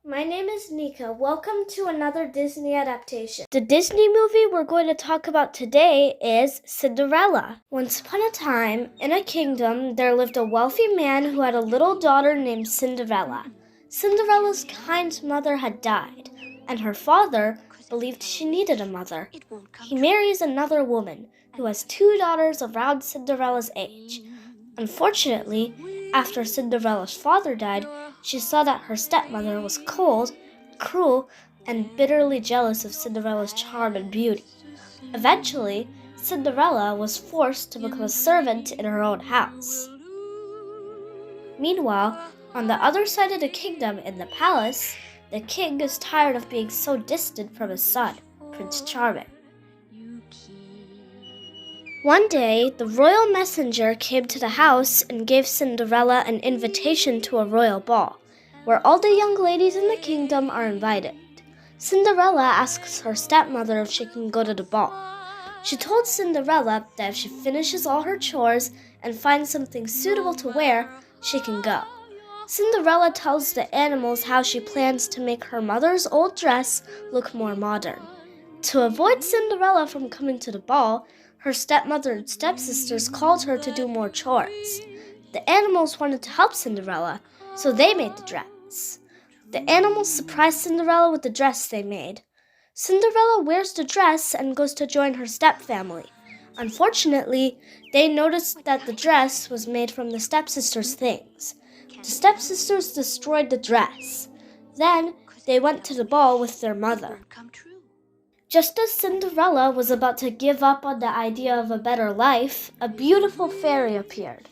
My name is Nika. Welcome to another Disney adaptation. The Disney movie we're going to talk about today is Cinderella. Once upon a time, in a kingdom, there lived a wealthy man who had a little daughter named Cinderella. Cinderella's kind mother had died, and her father believed she needed a mother. He marries another woman who has two daughters around Cinderella's age. Unfortunately, after Cinderella's father died, she saw that her stepmother was cold, cruel, and bitterly jealous of Cinderella's charm and beauty. Eventually, Cinderella was forced to become a servant in her own house. Meanwhile, on the other side of the kingdom in the palace, the king is tired of being so distant from his son, Prince Charming. One day, the royal messenger came to the house and gave Cinderella an invitation to a royal ball, where all the young ladies in the kingdom are invited. Cinderella asks her stepmother if she can go to the ball. She told Cinderella that if she finishes all her chores and finds something suitable to wear, she can go. Cinderella tells the animals how she plans to make her mother's old dress look more modern. To avoid Cinderella from coming to the ball, her stepmother and stepsisters called her to do more chores. The animals wanted to help Cinderella, so they made the dress. The animals surprised Cinderella with the dress they made. Cinderella wears the dress and goes to join her stepfamily. Unfortunately, they noticed that the dress was made from the stepsisters' things. The stepsisters destroyed the dress. Then, they went to the ball with their mother. Just as Cinderella was about to give up on the idea of a better life, a beautiful fairy appeared.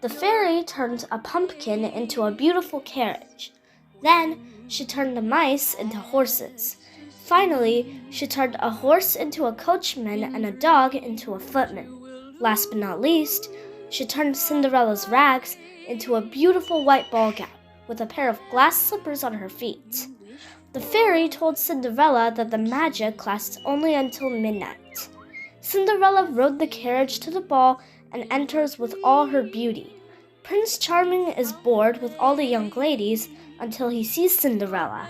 The fairy turned a pumpkin into a beautiful carriage. Then, she turned the mice into horses. Finally, she turned a horse into a coachman and a dog into a footman. Last but not least, she turned Cinderella's rags into a beautiful white ball gown with a pair of glass slippers on her feet. The fairy told Cinderella that the magic lasts only until midnight. Cinderella rode the carriage to the ball and enters with all her beauty. Prince Charming is bored with all the young ladies until he sees Cinderella.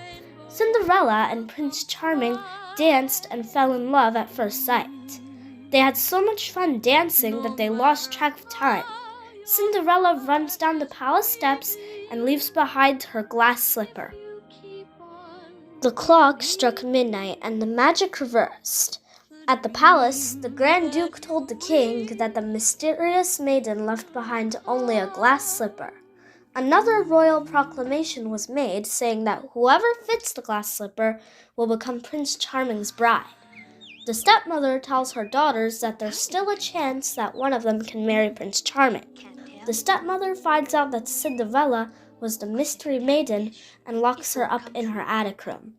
Cinderella and Prince Charming danced and fell in love at first sight. They had so much fun dancing that they lost track of time. Cinderella runs down the palace steps and leaves behind her glass slipper. The clock struck midnight and the magic reversed. At the palace, the Grand Duke told the king that the mysterious maiden left behind only a glass slipper. Another royal proclamation was made saying that whoever fits the glass slipper will become Prince Charming's bride. The stepmother tells her daughters that there's still a chance that one of them can marry Prince Charming. The stepmother finds out that Cinderella was the mystery maiden and locks her up in her attic room.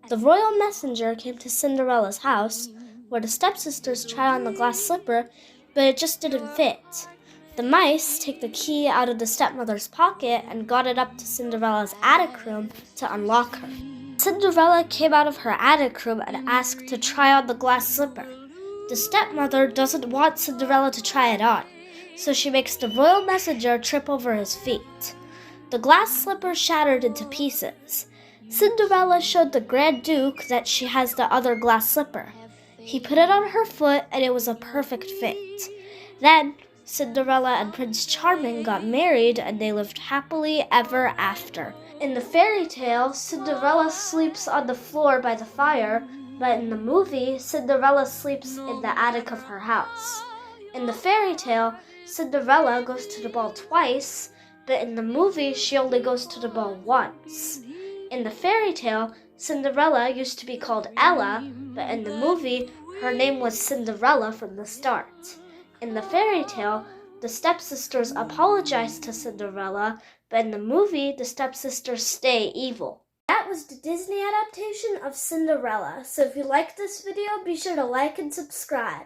The royal messenger came to Cinderella's house, where the stepsisters try on the glass slipper, but it just didn't fit. The mice take the key out of the stepmother's pocket and got it up to Cinderella's attic room to unlock her. Cinderella came out of her attic room and asked to try on the glass slipper. The stepmother doesn't want Cinderella to try it on, so she makes the royal messenger trip over his feet. The glass slipper shattered into pieces. Cinderella showed the Grand Duke that she has the other glass slipper. He put it on her foot and it was a perfect fit. Then, Cinderella and Prince Charming got married and they lived happily ever after. In the fairy tale, Cinderella sleeps on the floor by the fire, but in the movie, Cinderella sleeps in the attic of her house. In the fairy tale, Cinderella goes to the ball twice, but in the movie, she only goes to the ball once. In the fairy tale, Cinderella used to be called Ella, but in the movie, her name was Cinderella from the start. In the fairy tale, the stepsisters apologize to Cinderella, but in the movie, the stepsisters stay evil. That was the Disney adaptation of Cinderella, so if you liked this video, be sure to like and subscribe.